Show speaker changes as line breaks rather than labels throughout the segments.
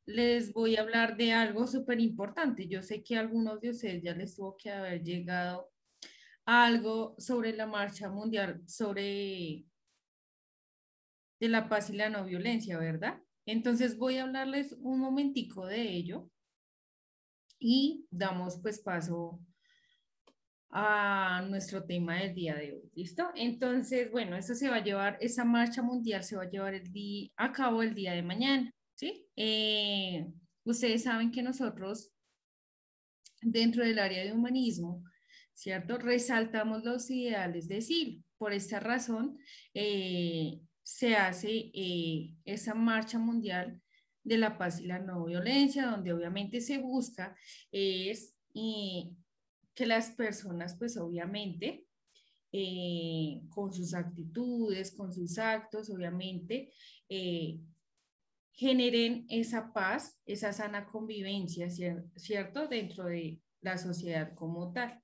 les voy a hablar de algo súper importante. Yo sé que a algunos de ustedes ya les tuvo que haber llegado algo sobre la marcha mundial, sobre de la paz y la no violencia, ¿verdad? Entonces voy a hablarles un momentico de ello y damos pues paso a nuestro tema del día de hoy, ¿listo? Entonces, bueno, eso se va a llevar, esa marcha mundial se va a llevar a cabo el día de mañana, ¿sí? Ustedes saben que nosotros, dentro del área de humanismo, ¿cierto? Resaltamos los ideales de siglo. Por esta razón, se hace esa marcha mundial de la paz y la no violencia, donde obviamente se busca es que las personas, pues obviamente, con sus actitudes, con sus actos, obviamente, eh, generen esa paz, esa sana convivencia, ¿cierto? Dentro de la sociedad como tal.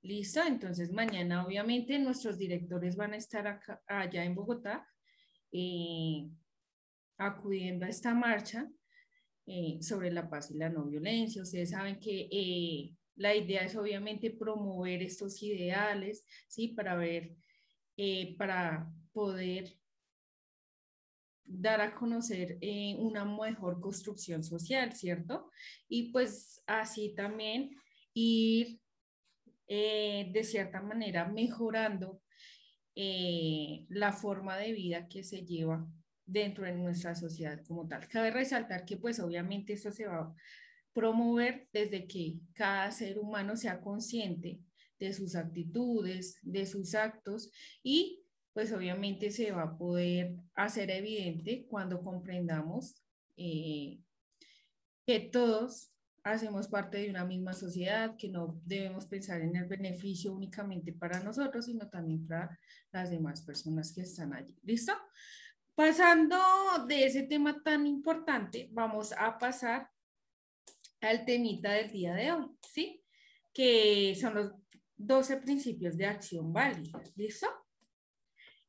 ¿Listo? Entonces mañana obviamente nuestros directores van a estar acá, allá en Bogotá eh, acudiendo a esta marcha sobre la paz y la no violencia. Ustedes saben que la idea es obviamente promover estos ideales, ¿sí? Para ver, para poder dar a conocer una mejor construcción social, ¿cierto? Y pues así también ir de cierta manera mejorando la forma de vida que se lleva dentro de nuestra sociedad como tal. Cabe resaltar que pues obviamente esto se va a promover desde que cada ser humano sea consciente de sus actitudes, de sus actos y pues obviamente se va a poder hacer evidente cuando comprendamos eh, que todos hacemos parte de una misma sociedad, que no debemos pensar en el beneficio únicamente para nosotros, sino también para las demás personas que están allí. ¿Listo? Pasando de ese tema tan importante, vamos a pasar al temita del día de hoy, ¿sí? Que son los 12 principios de acción válida. ¿Listo?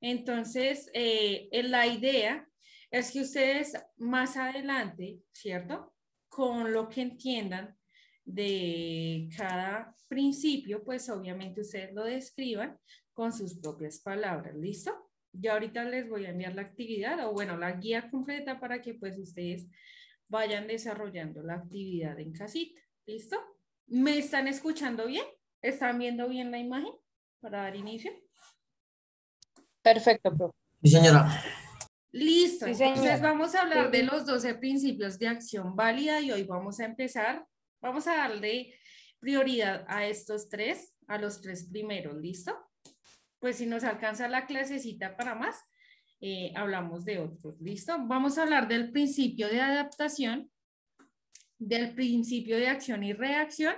Entonces, la idea es que ustedes más adelante, ¿cierto? Con lo que entiendan de cada principio, pues obviamente ustedes lo describan con sus propias palabras, ¿listo? Ya ahorita les voy a enviar la actividad o bueno, la guía completa para que pues ustedes vayan desarrollando la actividad en casita, ¿listo? ¿Me están escuchando bien? ¿Están viendo bien la imagen para dar inicio?
Perfecto, profe.
Sí, señora.
Listo,
Sí,
entonces
señora.
vamos a hablar de los 12 principios de acción válida y hoy vamos a empezar, vamos a darle prioridad a estos tres, a los tres primeros, ¿listo? Pues si nos alcanza la clasecita para más, hablamos de otros, ¿listo? Vamos a hablar del principio de adaptación, del principio de acción y reacción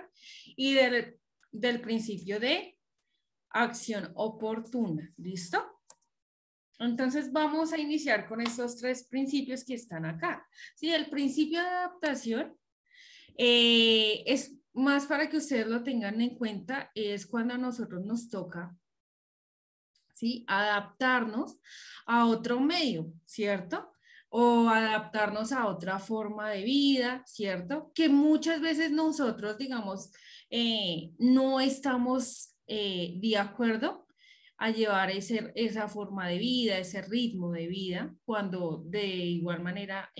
y del principio de acción oportuna, ¿listo? Entonces vamos a iniciar con estos tres principios que están acá. Sí, el principio de adaptación es más para que ustedes lo tengan en cuenta, es cuando a nosotros nos toca, ¿sí? Adaptarnos a otro medio, ¿cierto? O adaptarnos a otra forma de vida, ¿cierto? Que muchas veces nosotros, digamos, no estamos de acuerdo a llevar esa forma de vida, ese ritmo de vida, cuando de igual manera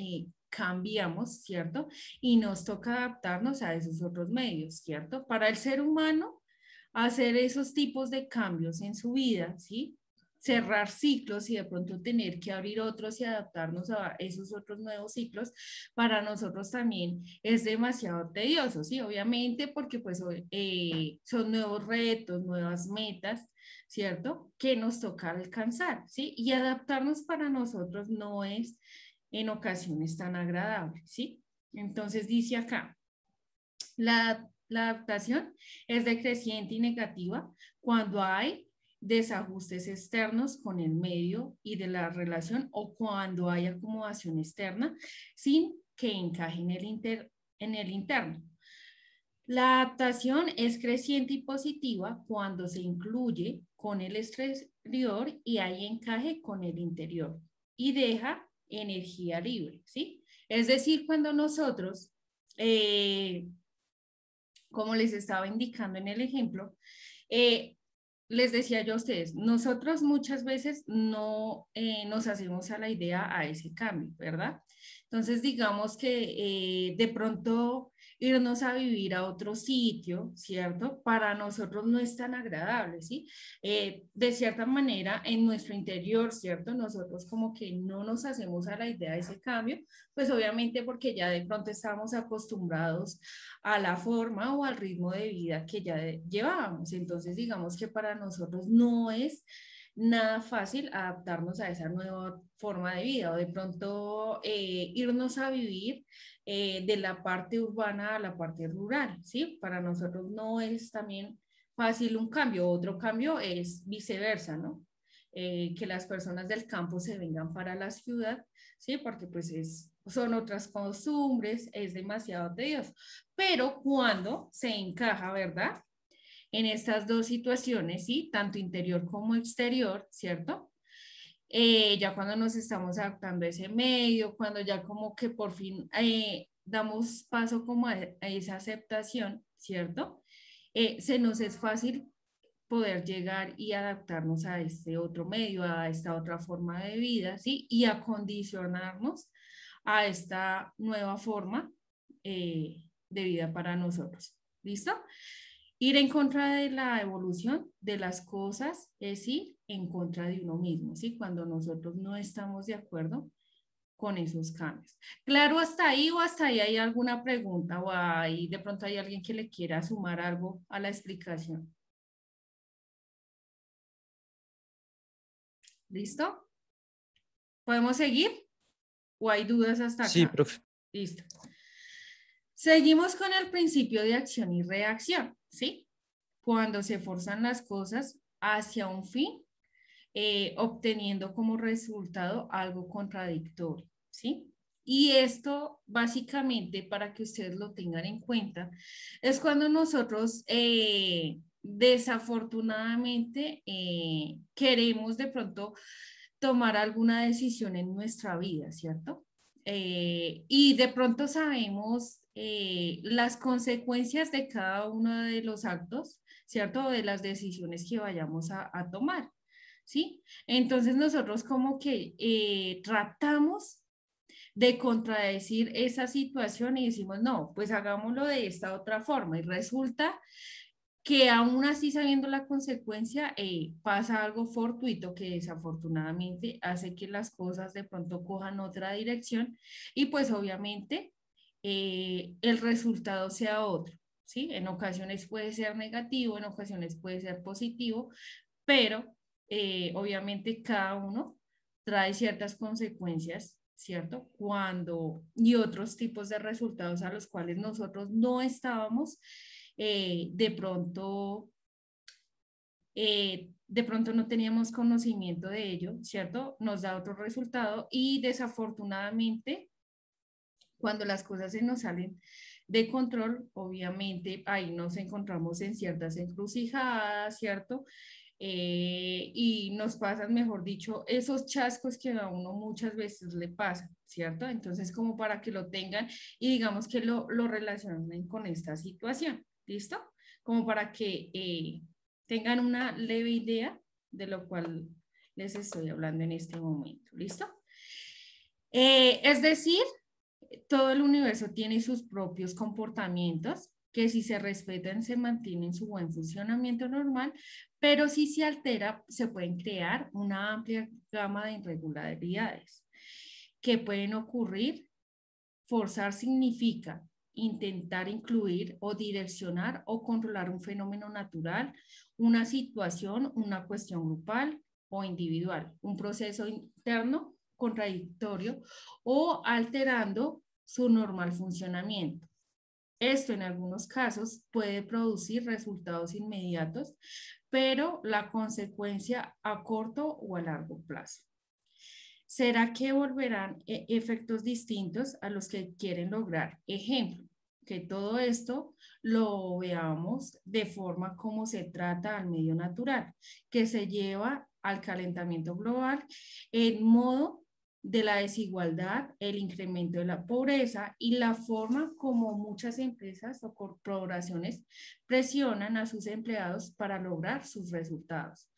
cambiamos, ¿cierto? Y nos toca adaptarnos a esos otros medios, ¿cierto? Para el ser humano, hacer esos tipos de cambios en su vida, ¿sí? Cerrar ciclos y de pronto tener que abrir otros y adaptarnos a esos otros nuevos ciclos, para nosotros también es demasiado tedioso, ¿sí? Obviamente porque pues son nuevos retos, nuevas metas, ¿cierto? Que nos toca alcanzar, ¿sí? Y adaptarnos para nosotros no es en ocasiones tan agradable, ¿sí? Entonces dice acá, la adaptación es decreciente y negativa cuando hay desajustes externos con el medio y de la relación o cuando hay acomodación externa sin que encaje en el interno. La adaptación es creciente y positiva cuando se incluye con el exterior y hay encaje con el interior y deja energía libre, ¿sí? Es decir, cuando nosotros, como les estaba indicando en el ejemplo, eh, les decía yo a ustedes, nosotros muchas veces no nos hacemos a la idea a ese cambio, ¿verdad? Entonces, digamos que de pronto irnos a vivir a otro sitio, ¿cierto? Para nosotros no es tan agradable, ¿sí? De cierta manera, en nuestro interior, ¿cierto? Nosotros como que no nos hacemos a la idea de ese cambio, pues obviamente porque ya de pronto estamos acostumbrados a la forma o al ritmo de vida que ya llevábamos. Entonces, digamos que para nosotros no es nada fácil adaptarnos a esa nueva forma de vida o de pronto irnos a vivir de la parte urbana a la parte rural, ¿sí? Para nosotros no es también fácil un cambio. Otro cambio es viceversa, ¿no? Que las personas del campo se vengan para la ciudad, ¿sí? Porque pues son otras costumbres, es demasiado tedioso. Pero cuando se encaja, ¿verdad? En estas dos situaciones, ¿sí? Tanto interior como exterior, ¿cierto? Ya cuando nos estamos adaptando a ese medio, cuando ya como que por fin damos paso como a esa aceptación, ¿cierto? Se nos es fácil poder llegar y adaptarnos a este otro medio, a esta otra forma de vida, ¿sí? Y acondicionarnos a esta nueva forma de vida para nosotros. ¿Listo? Ir en contra de la evolución de las cosas es ir en contra de uno mismo, ¿sí? Cuando nosotros no estamos de acuerdo con esos cambios. Claro, hasta ahí o hasta ahí hay alguna pregunta o ahí de pronto hay alguien que le quiera sumar algo a la explicación. ¿Listo? ¿Podemos seguir? ¿O hay dudas hasta
Sí,
acá?
profe.
Listo. Seguimos con el principio de acción y reacción, ¿sí? Cuando se forzan las cosas hacia un fin, obteniendo como resultado algo contradictorio, ¿sí? Y esto, básicamente, para que ustedes lo tengan en cuenta, es cuando nosotros desafortunadamente queremos de pronto tomar alguna decisión en nuestra vida, ¿cierto? Y de pronto sabemos las consecuencias de cada uno de los actos, ¿cierto? De las decisiones que vayamos a tomar, ¿sí? Entonces nosotros como que tratamos de contradecir esa situación y decimos, no, pues hagámoslo de esta otra forma. Y resulta que aún así sabiendo la consecuencia, pasa algo fortuito que desafortunadamente hace que las cosas de pronto cojan otra dirección y pues obviamente el resultado sea otro, ¿sí? En ocasiones puede ser negativo, en ocasiones puede ser positivo, pero obviamente cada uno trae ciertas consecuencias, ¿cierto? Cuando y otros tipos de resultados a los cuales nosotros no estábamos de pronto no teníamos conocimiento de ello, ¿cierto? Nos da otro resultado y desafortunadamente cuando las cosas se nos salen de control, obviamente ahí nos encontramos en ciertas encrucijadas, ¿cierto? Y nos pasan, mejor dicho, esos chascos que a uno muchas veces le pasan, ¿cierto? Entonces, como para que lo tengan y digamos que lo relacionen con esta situación, ¿listo? Como para que tengan una leve idea de lo cual les estoy hablando en este momento, ¿listo? Es decir, todo el universo tiene sus propios comportamientos que si se respetan se mantienen su buen funcionamiento normal, pero si se altera se pueden crear una amplia gama de irregularidades que pueden ocurrir. Forzar significa intentar incluir o direccionar o controlar un fenómeno natural, una situación, una cuestión grupal o individual, un proceso interno contradictorio o alterando su normal funcionamiento. Esto en algunos casos puede producir resultados inmediatos, pero la consecuencia a corto o a largo plazo. ¿Será que volverán efectos distintos a los que quieren lograr? Ejemplo, que todo esto lo veamos de forma como se trata al medio natural, que se lleva al calentamiento global en modo de la desigualdad, el incremento de la pobreza y la forma como muchas empresas o corporaciones presionan a sus empleados para lograr sus resultados.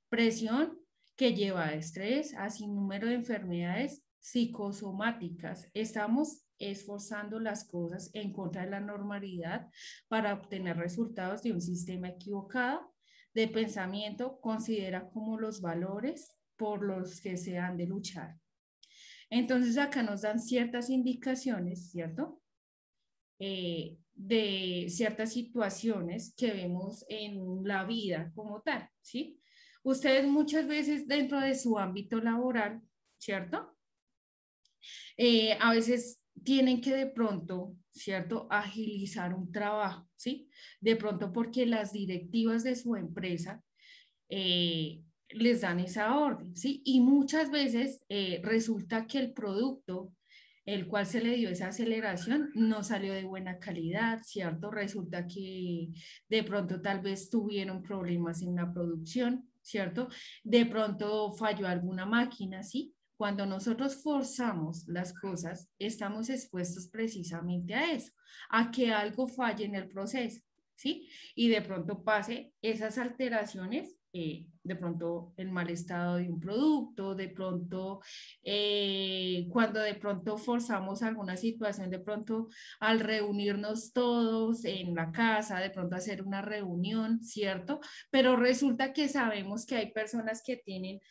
Presión que lleva a estrés, a sin número de enfermedades psicosomáticas. Estamos esforzando las cosas en contra de la normalidad para obtener resultados de un sistema equivocado de pensamiento, considera como los valores por los que se han de luchar. Entonces acá nos dan ciertas indicaciones, ¿cierto? De ciertas situaciones que vemos en la vida como tal, ¿sí? Ustedes muchas veces dentro de su ámbito laboral, ¿cierto? A veces tienen que de pronto, ¿cierto? Agilizar un trabajo, ¿sí? De pronto porque las directivas de su empresa les dan esa orden, ¿sí? Y muchas veces resulta que el producto, el cual se le dio esa aceleración, no salió de buena calidad, ¿cierto? Resulta que de pronto tal vez tuvieron problemas en la producción, ¿cierto? De pronto falló alguna máquina, ¿sí? Cuando nosotros forzamos las cosas, estamos expuestos precisamente a eso, a que algo falle en el proceso, ¿sí? Y de pronto pase esas alteraciones, de pronto el mal estado de un producto, de pronto cuando de pronto forzamos alguna situación, de pronto al reunirnos todos en la casa, de pronto hacer una reunión, ¿cierto? Pero resulta que sabemos que hay personas que tienen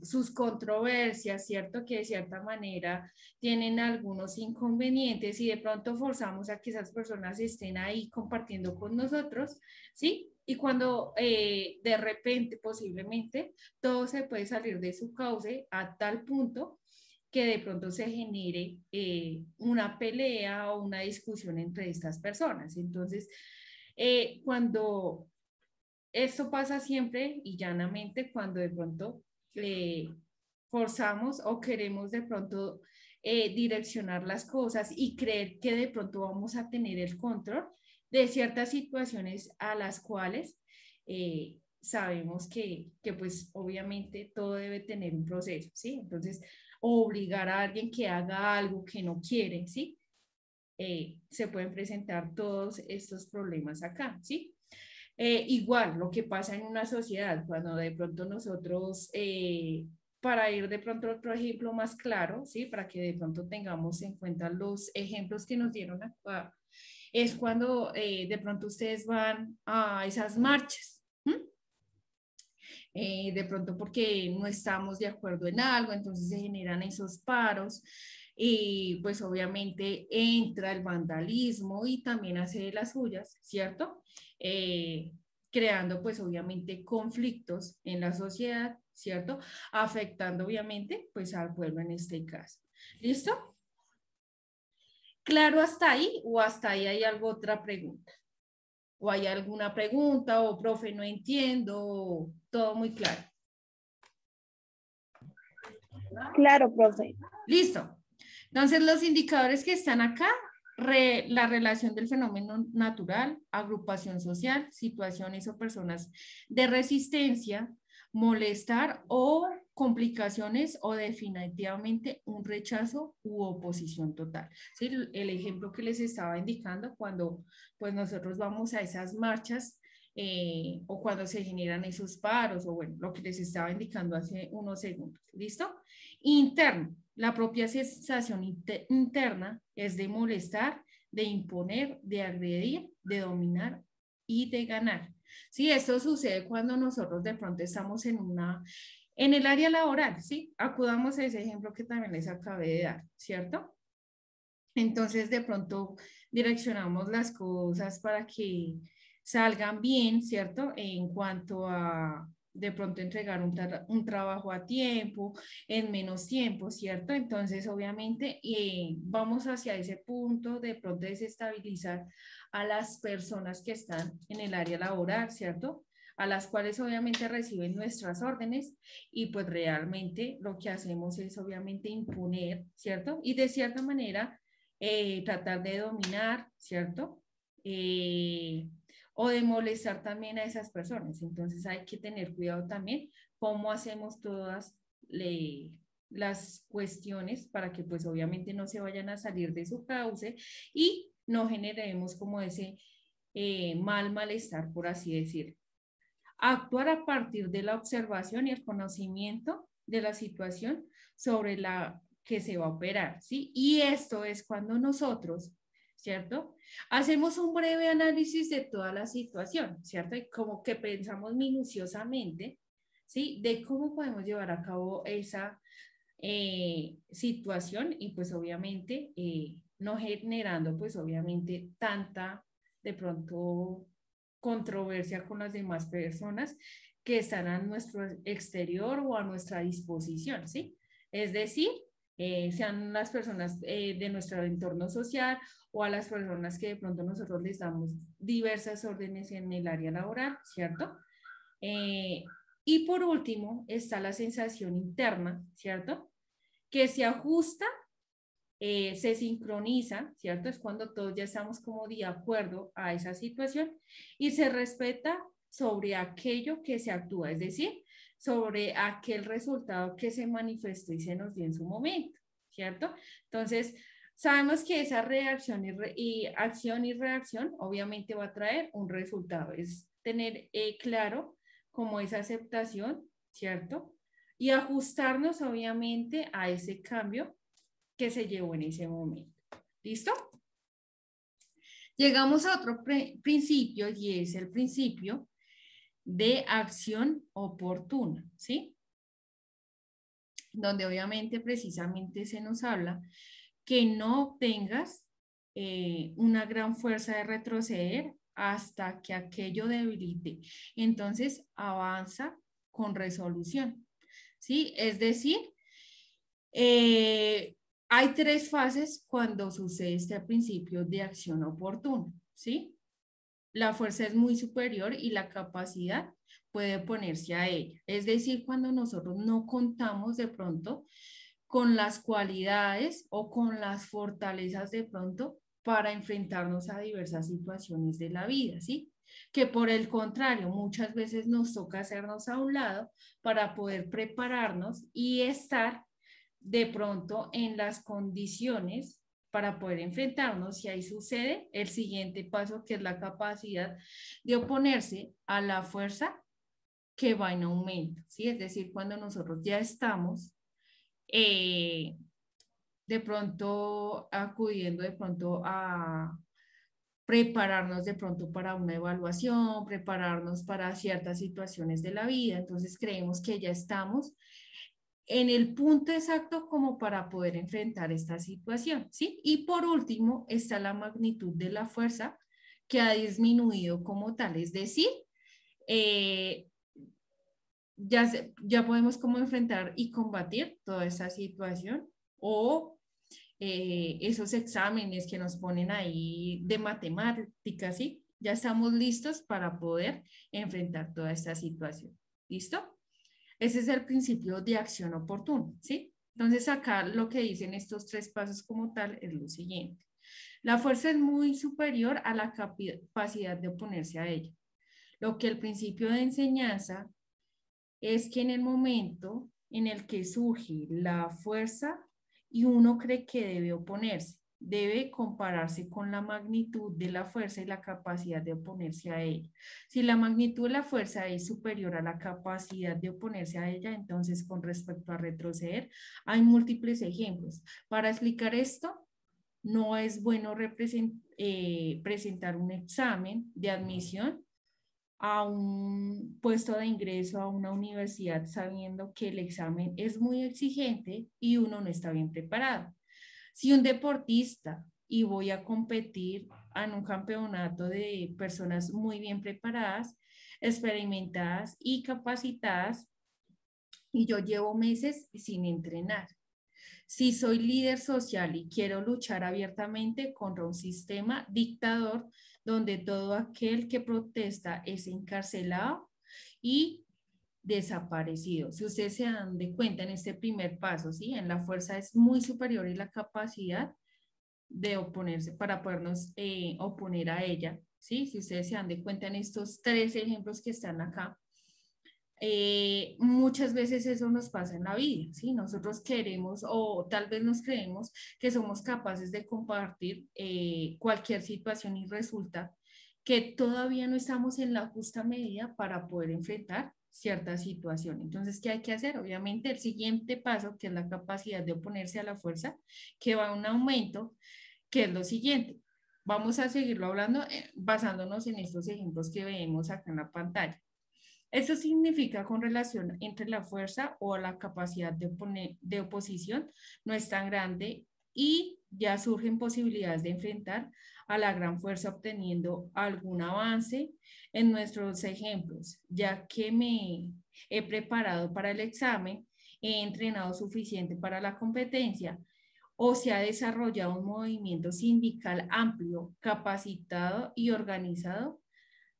sus controversias, ¿cierto? Que de cierta manera tienen algunos inconvenientes y de pronto forzamos a que esas personas estén ahí compartiendo con nosotros, ¿sí? Y cuando de repente, posiblemente, todo se puede salir de su cauce a tal punto que de pronto se genere una pelea o una discusión entre estas personas. Entonces, cuando esto pasa siempre y llanamente cuando de pronto forzamos o queremos de pronto direccionar las cosas y creer que de pronto vamos a tener el control de ciertas situaciones a las cuales sabemos que pues obviamente todo debe tener un proceso, ¿sí? Entonces, obligar a alguien que haga algo que no quiere, ¿sí? Se pueden presentar todos estos problemas acá, ¿sí? Igual lo que pasa en una sociedad, cuando de pronto nosotros, para ir de pronto a otro ejemplo más claro, ¿sí? Para que de pronto tengamos en cuenta los ejemplos que nos dieron acá, es cuando de pronto ustedes van a esas marchas. De pronto porque no estamos de acuerdo en algo, entonces se generan esos paros y pues obviamente entra el vandalismo y también hace de las suyas, ¿cierto? Eh, Creando pues obviamente conflictos en la sociedad, ¿cierto? Afectando obviamente pues al pueblo en este caso. ¿Listo? ¿Claro hasta ahí o hasta ahí hay algo otra pregunta? ¿O hay alguna pregunta o profe no entiendo? Todo muy claro.
Claro, profe.
Listo. Entonces, los indicadores que están acá, la relación del fenómeno natural, agrupación social, situaciones o personas de resistencia, molestar o complicaciones o definitivamente un rechazo u oposición total. ¿Sí? El ejemplo que les estaba indicando cuando pues nosotros vamos a esas marchas o cuando se generan esos paros o bueno, lo que les estaba indicando hace unos segundos. ¿Listo? Interno. La propia sensación interna es de molestar, de imponer, de agredir, de dominar y de ganar. Sí, esto sucede cuando nosotros de pronto estamos en el área laboral, ¿sí? Acudamos a ese ejemplo que también les acabé de dar, ¿cierto? Entonces, de pronto direccionamos las cosas para que salgan bien, ¿cierto? En cuanto a de pronto entregar un trabajo a tiempo, en menos tiempo, ¿cierto? Entonces, obviamente, vamos hacia ese punto de pronto desestabilizar a las personas que están en el área laboral, ¿cierto? A las cuales obviamente reciben nuestras órdenes y pues realmente lo que hacemos es obviamente imponer, ¿cierto? Y de cierta manera tratar de dominar, ¿cierto? O de molestar también a esas personas. Entonces hay que tener cuidado también cómo hacemos todas las cuestiones para que pues obviamente no se vayan a salir de su cauce y no generemos como ese malestar, por así decirlo. Actuar a partir de la observación y el conocimiento de la situación sobre la que se va a operar, ¿sí? Y esto es cuando nosotros, ¿cierto? Hacemos un breve análisis de toda la situación, ¿cierto? Y como que pensamos minuciosamente, ¿sí? De cómo podemos llevar a cabo esa situación y pues obviamente no generando pues obviamente tanta de pronto controversia con las demás personas que están a nuestro exterior o a nuestra disposición, ¿sí? Es decir, sean las personas de nuestro entorno social o a las personas que de pronto nosotros les damos diversas órdenes en el área laboral, ¿cierto? Eh, y por último está la sensación interna, ¿cierto? Que se ajusta, se sincroniza, ¿cierto? Es cuando todos ya estamos como de acuerdo a esa situación y se respeta sobre aquello que se actúa, es decir, sobre aquel resultado que se manifestó y se nos dio en su momento, ¿cierto? Entonces, sabemos que esa reacción y acción y reacción obviamente va a traer un resultado, es tener claro como esa aceptación, ¿cierto? Y ajustarnos obviamente a ese cambio que se llevó en ese momento. ¿Listo? Llegamos a otro principio y es el principio de acción oportuna, ¿sí? Donde obviamente precisamente se nos habla que no tengas una gran fuerza de retroceder hasta que aquello debilite. Entonces avanza con resolución, ¿sí? Es decir, eh, hay tres fases cuando sucede este principio de acción oportuna, ¿sí? La fuerza es muy superior y la capacidad puede oponerse a ella. Es decir, cuando nosotros no contamos de pronto con las cualidades o con las fortalezas de pronto para enfrentarnos a diversas situaciones de la vida, ¿sí? Que por el contrario, muchas veces nos toca hacernos a un lado para poder prepararnos y estar de pronto en las condiciones para poder enfrentarnos y ahí sucede el siguiente paso que es la capacidad de oponerse a la fuerza que va en aumento, ¿sí? Es decir, cuando nosotros ya estamos eh, de pronto acudiendo de pronto a prepararnos de pronto para una evaluación, prepararnos para ciertas situaciones de la vida, entonces creemos que ya estamos en el punto exacto como para poder enfrentar esta situación, ¿sí? Y por último está la magnitud de la fuerza que ha disminuido como tal, es decir, eh, ya podemos como enfrentar y combatir toda esa situación o esos exámenes que nos ponen ahí de matemáticas, ¿sí? Ya estamos listos para poder enfrentar toda esta situación. ¿Listo? Ese es el principio de acción oportuna, ¿sí? Entonces acá lo que dicen estos tres pasos como tal es lo siguiente. La fuerza es muy superior a la capacidad de oponerse a ella. Lo que el principio de enseñanza es que en el momento en el que surge la fuerza y uno cree que debe oponerse, debe compararse con la magnitud de la fuerza y la capacidad de oponerse a ella. Si la magnitud de la fuerza es superior a la capacidad de oponerse a ella, entonces con respecto a retroceder, hay múltiples ejemplos. Para explicar esto, no es bueno presentar un examen de admisión a un puesto de ingreso a una universidad sabiendo que el examen es muy exigente y uno no está bien preparado. Si un deportista y voy a competir en un campeonato de personas muy bien preparadas, experimentadas y capacitadas, y yo llevo meses sin entrenar. Si soy líder social y quiero luchar abiertamente contra un sistema dictador donde todo aquel que protesta es encarcelado y desaparecido. Si ustedes se dan de cuenta en este primer paso, ¿sí? En la fuerza es muy superior y la capacidad de oponerse para podernos oponer a ella, ¿sí? Si ustedes se dan de cuenta en estos tres ejemplos que están acá, muchas veces eso nos pasa en la vida, ¿sí? Nosotros queremos o tal vez nos creemos que somos capaces de compartir cualquier situación y resulta que todavía no estamos en la justa medida para poder enfrentar cierta situación. Entonces, ¿qué hay que hacer? Obviamente, el siguiente paso, que es la capacidad de oponerse a la fuerza, que va a un aumento, que es lo siguiente. Vamos a seguirlo hablando basándonos en estos ejemplos que vemos acá en la pantalla. Eso significa con relación entre la fuerza o la capacidad de oposición no es tan grande y ya surgen posibilidades de enfrentar a la gran fuerza obteniendo algún avance en nuestros ejemplos, ya que me he preparado para el examen, he entrenado suficiente para la competencia o se ha desarrollado un movimiento sindical amplio, capacitado y organizado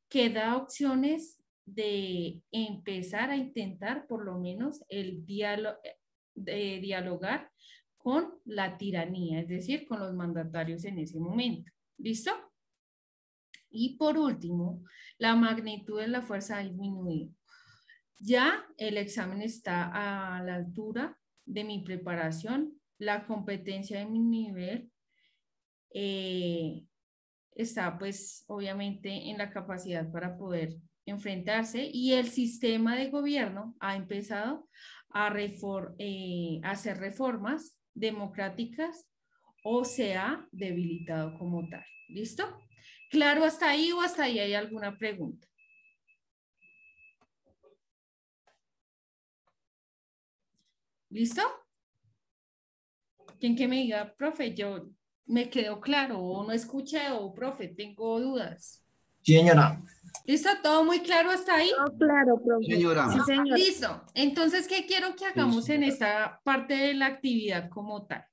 que da opciones de empezar a intentar por lo menos el de dialogar con la tiranía, es decir, con los mandatarios en ese momento. ¿Listo? Y por último, la magnitud de la fuerza ha disminuido. Ya el examen está a la altura de mi preparación, la competencia de mi nivel está pues obviamente en la capacidad para poder enfrentarse y el sistema de gobierno ha empezado a hacer reformas democráticas o se ha debilitado como tal. ¿Listo? ¿Claro hasta ahí o hasta ahí hay alguna pregunta? ¿Listo? Quien que me diga, profe, yo me quedo claro o no escuché o profe, tengo dudas.
Sí, señora.
¿Listo? ¿Todo muy claro hasta ahí?
Oh, claro, profe.
Señora.
Sí, señor.
Listo. Entonces, ¿qué quiero que hagamos en esta parte de la actividad como tal?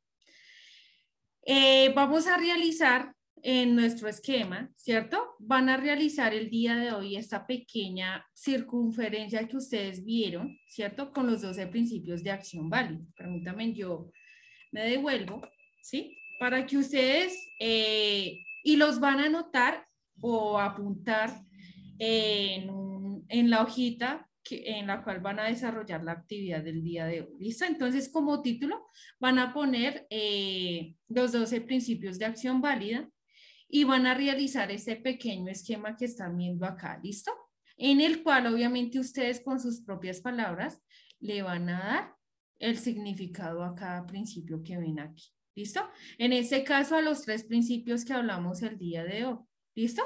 Vamos a realizar en nuestro esquema, ¿cierto? Van a realizar el día de hoy esta pequeña circunferencia que ustedes vieron, ¿cierto? Con los 12 principios de acción válida. Permítanme, yo me devuelvo, ¿sí? Para que ustedes, y los van a anotar o apuntar en la hojita en la cual van a desarrollar la actividad del día de hoy. ¿Listo? Entonces, como título, van a poner los 12 principios de acción válida y van a realizar este pequeño esquema que están viendo acá. ¿Listo? En el cual, obviamente, ustedes con sus propias palabras le van a dar el significado a cada principio que ven aquí. ¿Listo? En este caso, a los 3 principios que hablamos el día de hoy. ¿Listo?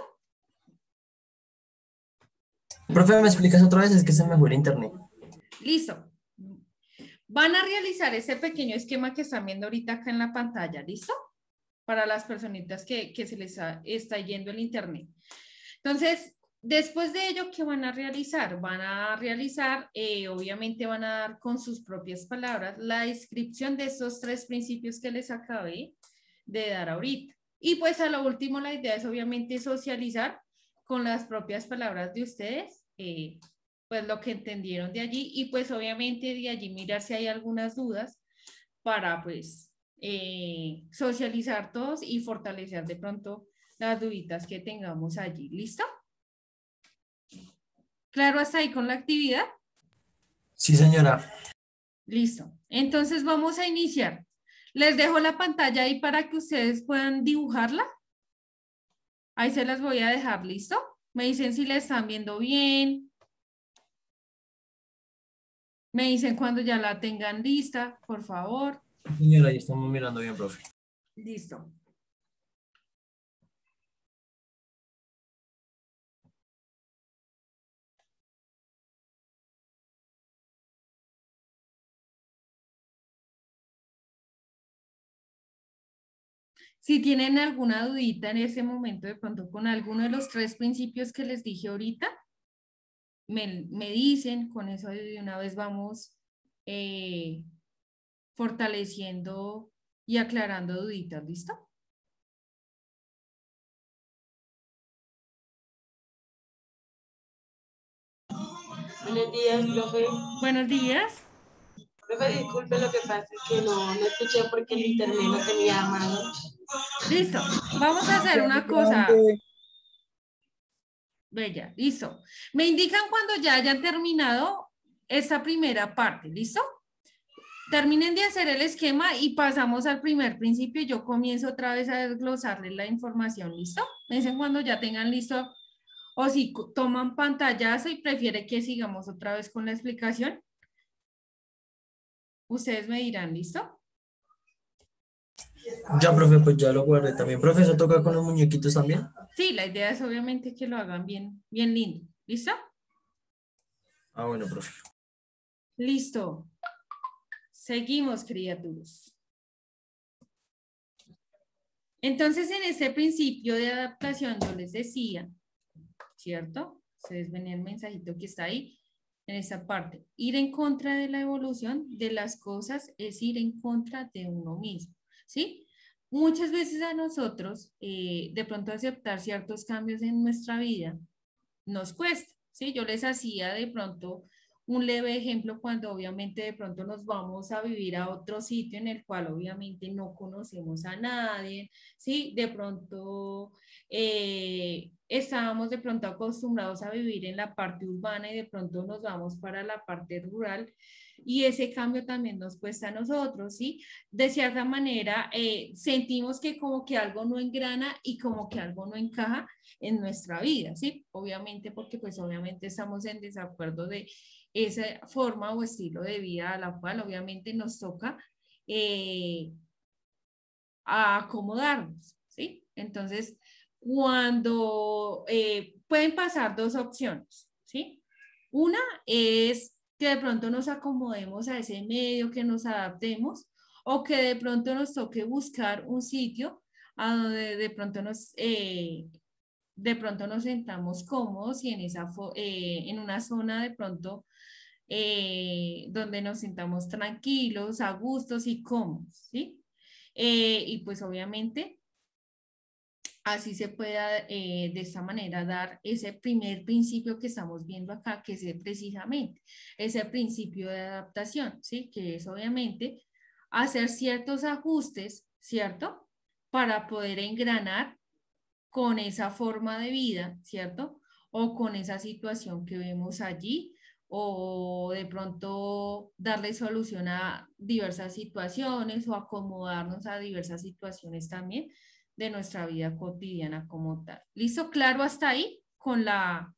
Profe, ¿me explicas otra vez? Es que se me fue el internet.
Listo. Van a realizar ese pequeño esquema que están viendo ahorita acá en la pantalla. ¿Listo? Para las personitas que se les está yendo el internet. Entonces, después de ello, ¿qué van a realizar? Van a realizar, obviamente van a dar con sus propias palabras la descripción de estos 3 principios que les acabé de dar ahorita. Y pues a lo último la idea es obviamente socializar con las propias palabras de ustedes, pues lo que entendieron de allí y pues obviamente de allí mirar si hay algunas dudas para pues socializar todos y fortalecer de pronto las duditas que tengamos allí. ¿Listo? ¿Claro hasta ahí con la actividad?
Sí, señora.
Listo. Entonces vamos a iniciar. Les dejo la pantalla ahí para que ustedes puedan dibujarla. Ahí se las voy a dejar, ¿listo? Me dicen si la están viendo bien. Me dicen cuando ya la tengan lista, por favor.
Señora, ahí estamos mirando bien, profe.
Listo. Si tienen alguna dudita en ese momento, de pronto con alguno de los 3 principios que les dije ahorita, me dicen, con eso de una vez vamos fortaleciendo y aclarando duditas, ¿listo?
Buenos días, profe.
Buenos días.
Profe, disculpe, lo que pasa es que no escuché porque el internet no tenía mano.
Listo. Vamos a hacer una cosa. Bella, listo. Me indican cuando ya hayan terminado esta primera parte, ¿listo? Terminen de hacer el esquema y pasamos al primer principio. Yo comienzo otra vez a desglosarles la información, ¿listo? Me dicen cuando ya tengan listo o si toman pantallazo y prefiere que sigamos otra vez con la explicación. Ustedes me dirán, ¿listo?
Ya, profe, pues ya lo guardé también. Profe, ¿eso toca con los muñequitos también?
Sí, la idea es obviamente que lo hagan bien, bien lindo. ¿Listo?
Ah, bueno, profe.
Listo. Seguimos, criaturas. Entonces, en este principio de adaptación, yo les decía, ¿cierto? Ustedes ven el mensajito que está ahí, en esa parte. Ir en contra de la evolución de las cosas es ir en contra de uno mismo, ¿sí? Muchas veces a nosotros, de pronto aceptar ciertos cambios en nuestra vida, nos cuesta, ¿sí? Yo les hacía de pronto un leve ejemplo cuando obviamente de pronto nos vamos a vivir a otro sitio en el cual obviamente no conocemos a nadie, ¿sí? De pronto estábamos de pronto acostumbrados a vivir en la parte urbana y de pronto nos vamos para la parte rural y ese cambio también nos cuesta a nosotros, ¿sí? De cierta manera sentimos que como que algo no engrana y como que algo no encaja en nuestra vida, ¿sí? Obviamente porque pues obviamente estamos en desacuerdo de esa forma o estilo de vida a la cual obviamente nos toca a acomodarnos, ¿sí? Entonces, cuando pueden pasar dos opciones, ¿sí? Una es que de pronto nos acomodemos a ese medio, que nos adaptemos, o que de pronto nos toque buscar un sitio a donde de pronto nos sentamos cómodos y en una zona de pronto donde nos sintamos tranquilos, a gustos y cómodos, ¿sí? Y pues obviamente así se pueda de esta manera dar ese primer principio que estamos viendo acá, que es precisamente ese principio de adaptación, ¿sí? Que es obviamente hacer ciertos ajustes, ¿cierto? Para poder engranar con esa forma de vida, ¿cierto? O con esa situación que vemos allí, o de pronto darle solución a diversas situaciones o acomodarnos a diversas situaciones también de nuestra vida cotidiana como tal. ¿Listo? ¿Claro hasta ahí con la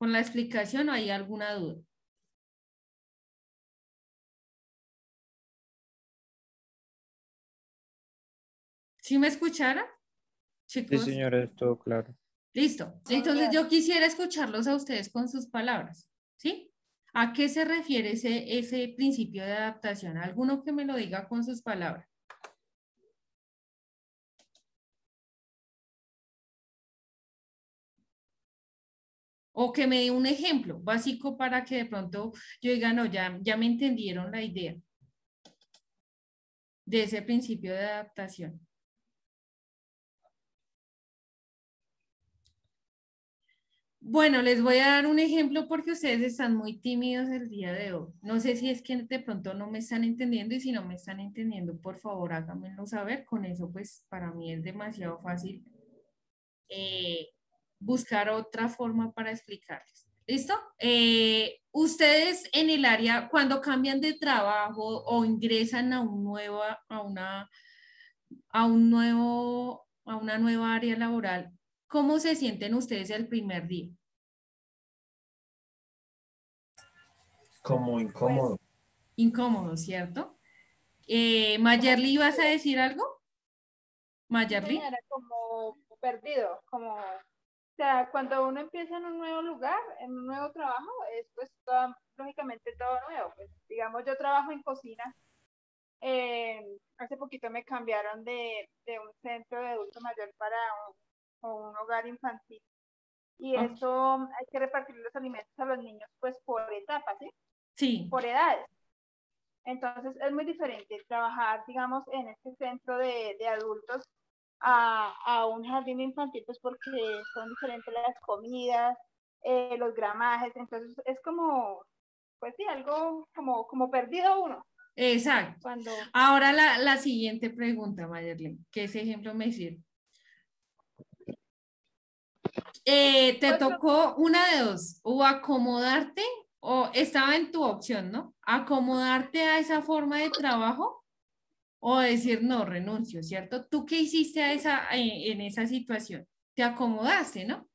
explicación o hay alguna duda? ¿Sí me escucharon,
Sí,
chicos?
señora, es todo claro.
Listo. Entonces yo quisiera escucharlos a ustedes con sus palabras, ¿sí? ¿A qué se refiere ese principio de adaptación? ¿Alguno que me lo diga con sus palabras? O que me dé un ejemplo básico para que de pronto yo diga, no, ya me entendieron la idea de ese principio de adaptación. Bueno, les voy a dar un ejemplo porque ustedes están muy tímidos el día de hoy. No sé si es que de pronto no me están entendiendo y si no me están entendiendo, por favor, háganmelo saber. Con eso, pues, para mí es demasiado fácil eh, buscar otra forma para explicarles. ¿Listo? Ustedes en el área, cuando cambian de trabajo o ingresan a una nueva área laboral, ¿cómo se sienten ustedes el primer día?
Como incómodo.
Incómodo, ¿cierto? Mayerly, ¿ibas a decir algo?
Sí,
Mayerly.
señora, como perdido, como, o sea, cuando uno empieza en un nuevo lugar, en un nuevo trabajo, es pues lógicamente todo nuevo. Pues, digamos, yo trabajo en cocina. Hace poquito me cambiaron de un centro de adulto mayor para un hogar infantil. Y
Ok,
eso hay que repartir los alimentos a los niños pues por etapas, ¿sí?
sí,
Por edades. Entonces es muy diferente trabajar, digamos, en este centro de adultos a un jardín infantil, pues porque son diferentes las comidas, los gramajes, entonces es como, pues sí, algo como perdido uno.
exacto.
Cuando,
Ahora la siguiente pregunta, Mayerly, ¿qué ese ejemplo me sirve? Te
Pues,
tocó una de dos, o acomodarte, o estaba en tu opción, ¿no? Acomodarte a esa forma de trabajo o decir, no, renuncio, ¿cierto? ¿Tú qué hiciste en esa situación? Te acomodaste, ¿no?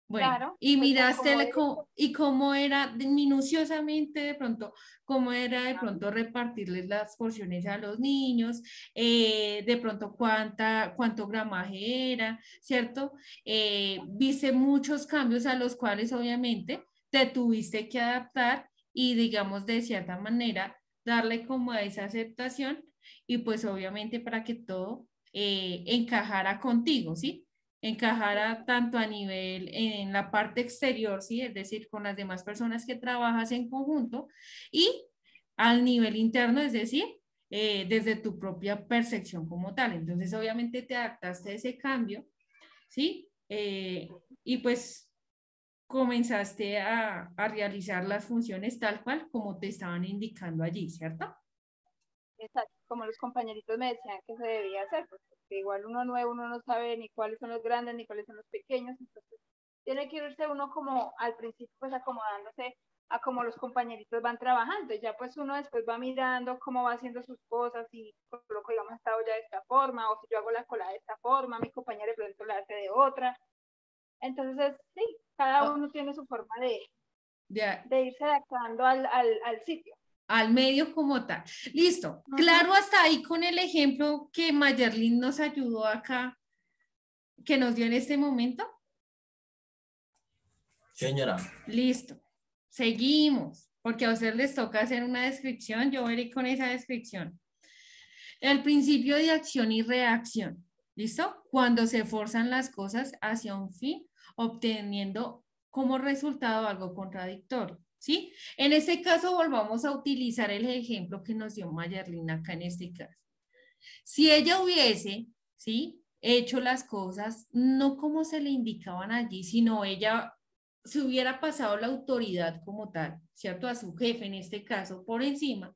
Bueno,
claro,
y
pues me
miraste
acomodé.
y cómo era minuciosamente de pronto, cómo era de
Ah,
pronto repartirles las porciones a los niños, de pronto cuánto gramaje era, ¿cierto? Viste muchos cambios a los cuales obviamente te tuviste que adaptar y digamos de cierta manera darle como a esa aceptación y pues obviamente para que todo encajara contigo, ¿sí? Encajara tanto a nivel en la parte exterior, ¿sí? Es decir, con las demás personas que trabajas en conjunto y al nivel interno, es decir, desde tu propia percepción como tal. Entonces, obviamente te adaptaste a ese cambio, ¿sí? Y pues comenzaste a realizar las funciones tal cual como te estaban indicando allí, ¿cierto?
exacto, como los compañeritos me decían que se debía hacer, pues, porque igual uno nuevo, uno no sabe ni cuáles son los grandes ni cuáles son los pequeños, entonces tiene que irse uno como al principio pues acomodándose a cómo los compañeritos van trabajando, y ya pues uno después va mirando cómo va haciendo sus cosas y coloco digamos esta olla de esta forma, o si yo hago la cola de esta forma, mi compañero de pronto la hace de otra, entonces sí, cada
Oh,
uno tiene su forma
ya,
de irse adaptando al sitio.
al medio como tal. Listo.
Uh -huh.
Claro, hasta ahí con el ejemplo que Mayerlin nos ayudó acá, que nos dio en este momento.
Señora,
Listo. Seguimos, porque a ustedes les toca hacer una descripción. Yo veré con esa descripción. El principio de acción y reacción. ¿Listo? Cuando se forzan las cosas hacia un fin, obteniendo como resultado algo contradictorio. ¿Sí? En este caso, volvamos a utilizar el ejemplo que nos dio Mayerlin acá en este caso. Si ella hubiese, ¿sí? Hecho las cosas no como se le indicaban allí, sino ella se hubiera pasado la autoridad como tal, ¿cierto? A su jefe en este caso por encima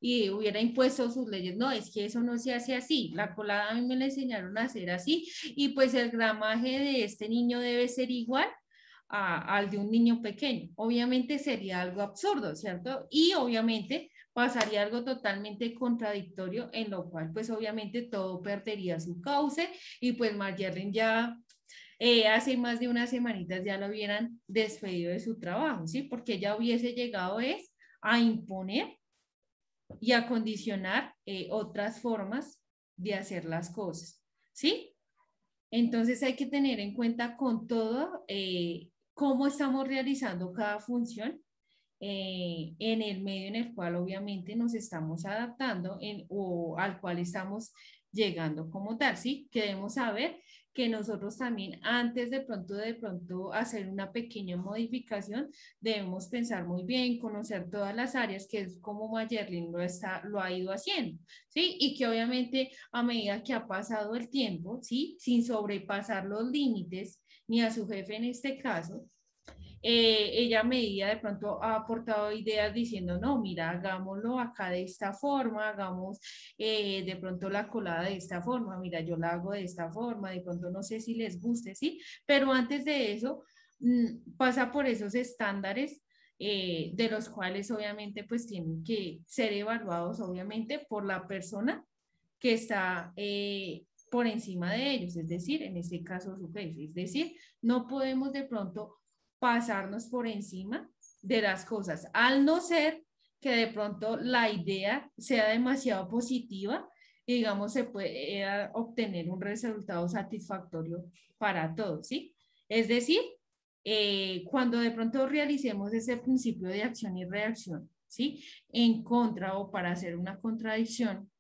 y hubiera impuesto sus leyes. No, es que eso no se hace así. La colada a mí me la enseñaron a hacer así y pues el gramaje de este niño debe ser igual al de un niño pequeño. Obviamente sería algo absurdo, ¿cierto? Y obviamente pasaría algo totalmente contradictorio en lo cual pues obviamente todo perdería su cauce y pues Mayerlin ya hace más de unas semanitas ya lo hubieran despedido de su trabajo, ¿sí? Porque ya hubiese llegado es a imponer y a condicionar otras formas de hacer las cosas, ¿sí? Entonces hay que tener en cuenta con todo cómo estamos realizando cada función en el medio en el cual obviamente nos estamos adaptando o al cual estamos llegando como tal, ¿sí? Que debemos saber que nosotros también antes de pronto hacer una pequeña modificación, debemos pensar muy bien, conocer todas las áreas, que es como Mayerlin lo ha ido haciendo, ¿sí? Y que obviamente a medida que ha pasado el tiempo, ¿sí? Sin sobrepasar los límites, ni a su jefe en este caso, ella medía de pronto ha aportado ideas diciendo, no, mira, hagámoslo acá de esta forma, hagamos de pronto la colada de esta forma, mira, yo la hago de esta forma, de pronto no sé si les guste, ¿sí? Pero antes de eso, pasa por esos estándares de los cuales obviamente pues tienen que ser evaluados obviamente por la persona que está por encima de ellos, es decir, en este caso su jefe, es decir, no podemos de pronto pasarnos por encima de las cosas, al no ser que de pronto la idea sea demasiado positiva y digamos se puede obtener un resultado satisfactorio para todos, ¿sí? Es decir, cuando de pronto realicemos ese principio de acción y reacción, ¿sí? En contra o para hacer una contradicción,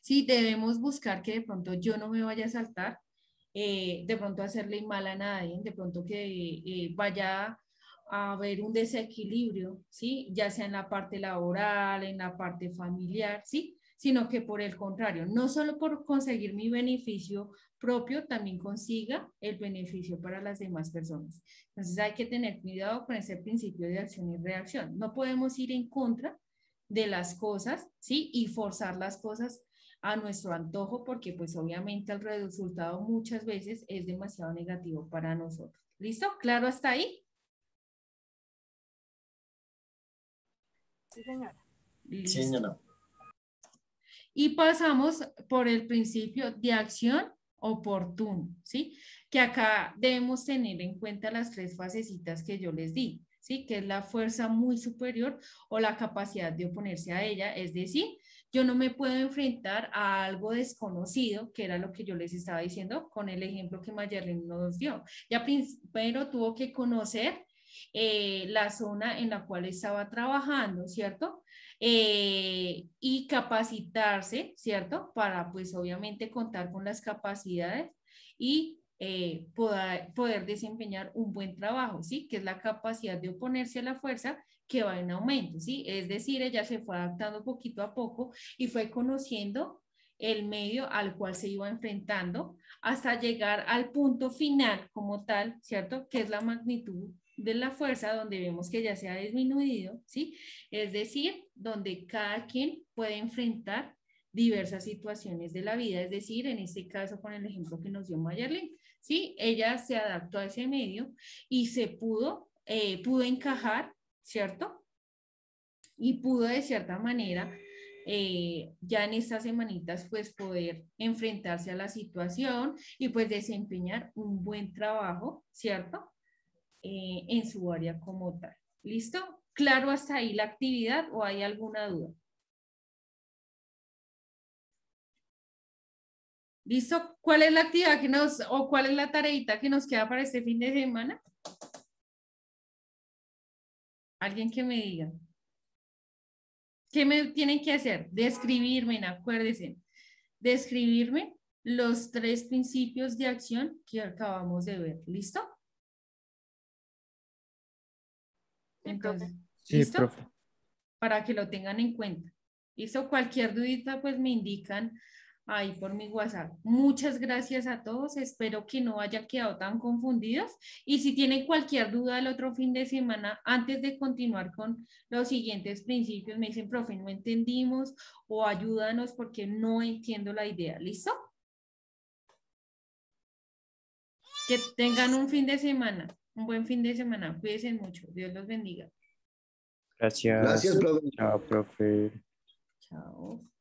sí, debemos buscar que de pronto yo no me vaya a saltar, de pronto hacerle mal a nadie, de pronto que vaya a haber un desequilibrio, ¿sí? Ya sea en la parte laboral, en la parte familiar, ¿sí? Sino que por el contrario, no solo por conseguir mi beneficio propio, también consiga el beneficio para las demás personas. Entonces hay que tener cuidado con ese principio de acción y reacción. No podemos ir en contra de las cosas, ¿sí? Y forzar las cosas a nuestro antojo, porque pues obviamente el resultado muchas veces es demasiado negativo para nosotros. ¿Listo? ¿Claro hasta ahí?
Sí, señora.
Sí,
Listo.
señora.
Y pasamos por el principio de acción oportuno, ¿sí? Que acá debemos tener en cuenta las tres fasecitas que yo les di, ¿sí? Que es la fuerza muy superior o la capacidad de oponerse a ella, es decir, yo no me puedo enfrentar a algo desconocido, que era lo que yo les estaba diciendo con el ejemplo que Mayerlin nos dio. Ya primero tuvo que conocer la zona en la cual estaba trabajando, ¿cierto? Y capacitarse, ¿cierto? Para pues obviamente contar con las capacidades y poder desempeñar un buen trabajo, ¿sí? Que es la capacidad de oponerse a la fuerza que va en aumento, ¿sí? Es decir, ella se fue adaptando poquito a poco y fue conociendo el medio al cual se iba enfrentando hasta llegar al punto final como tal, ¿cierto? Que es la magnitud de la fuerza donde vemos que ya se ha disminuido, ¿sí? Es decir, donde cada quien puede enfrentar diversas situaciones de la vida, es decir, en este caso con el ejemplo que nos dio Mayerlin, ¿sí? Ella se adaptó a ese medio y se pudo encajar, ¿cierto? Y pudo de cierta manera ya en estas semanitas pues poder enfrentarse a la situación y pues desempeñar un buen trabajo, ¿cierto? En su área como tal. ¿Listo? ¿Claro hasta ahí la actividad o hay alguna duda? ¿Listo? ¿Cuál es la actividad que o cuál es la tareita que nos queda para este fin de semana? Alguien que me diga. ¿Qué me tienen que hacer? Describirme, acuérdense, describirme los tres principios de acción que acabamos de ver. ¿Listo?
Sí,
Entonces,
profe.
Sí,
¿listo?
profe.
Para que lo tengan en cuenta. ¿Listo? Cualquier dudita, pues me indican ahí por mi WhatsApp. Muchas gracias a todos. Espero que no hayan quedado tan confundidos. Y si tienen cualquier duda el otro fin de semana, antes de continuar con los siguientes principios, me dicen, profe, no entendimos o ayúdanos porque no entiendo la idea. ¿Listo? Que tengan un fin de semana, un buen fin de semana. Cuídense mucho. Dios los bendiga.
Gracias.
Gracias, profe.
Chao, profe.
Chao.